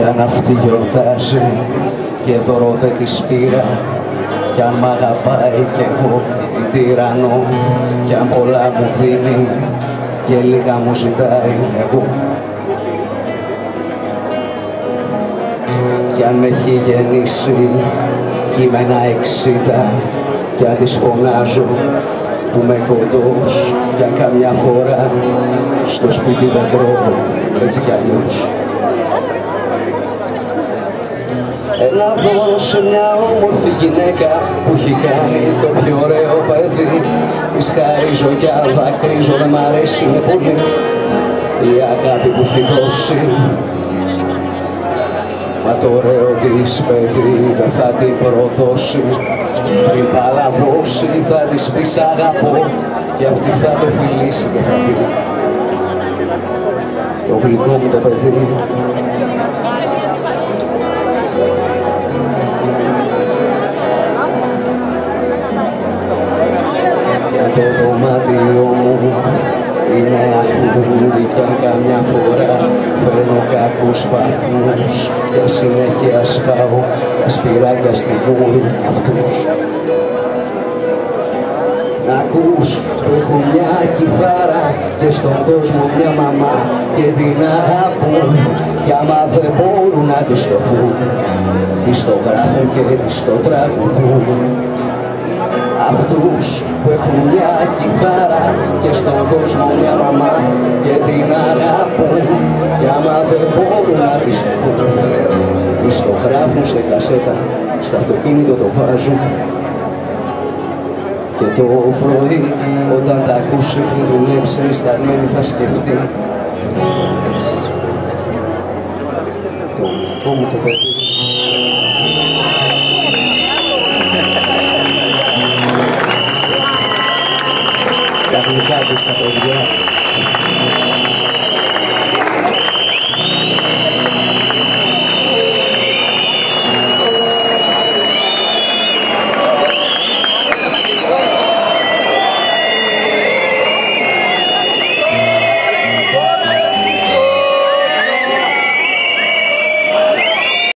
Κι αν αυτή γιορτάζει και δώρο δεν της πήρα, κι αν μ' αγαπάει κι εγώ την τυραννώ, κι αν πολλά μου δίνει και λίγα μου ζητάει εγώ, κι αν με έχει γεννήσει κείμενα 60, κι αν της φωνάζω που με κοντός, κι αν καμιά φορά στο σπίτι δεν τρώω έτσι κι αλλιώς. Ένα δώρο σε μια όμορφη γυναίκα που έχει κάνει το πιο ωραίο παιδί. Της χαρίζω κι αν δακρύζω, δεν μ' αρέσει είναι πολύ η αγάπη που έχει δώσει. Μα το ωραίο της παιδί δεν θα την προδώσει. Πριν παλαβώσει θα της πει σ' αγαπώ, και αυτή θα το φιλήσει και θα πει το γλυκό μου το παιδί. Το δωμάτιο μου είναι αχλούδι κι αν καμιά φορά φέρνω κακούς βαθμούς και συνέχεια σπάω τα σπυράκια στη μούρη αυτούς. Να ακούς που έχουν μια κιθάρα και στον κόσμο μια μαμά και την αγαπούν, κι άμα δεν μπορούν να της το πούν, της το γράφουν και της το τραγουδούν. Αυτούς που έχουν μια κιθάρα και στον κόσμο μια μαμά και την αγαπούν, κι άμα δεν μπορούν να της το πούν, της το γράφουν σε κασέτα, στο αυτοκίνητο το βάζουν, και το πρωί όταν τα ακούσει πριν δουλέψει νησταγμένη θα σκεφτεί το δικό μου το παιδί. Τα γλυκά του στα παιδιά.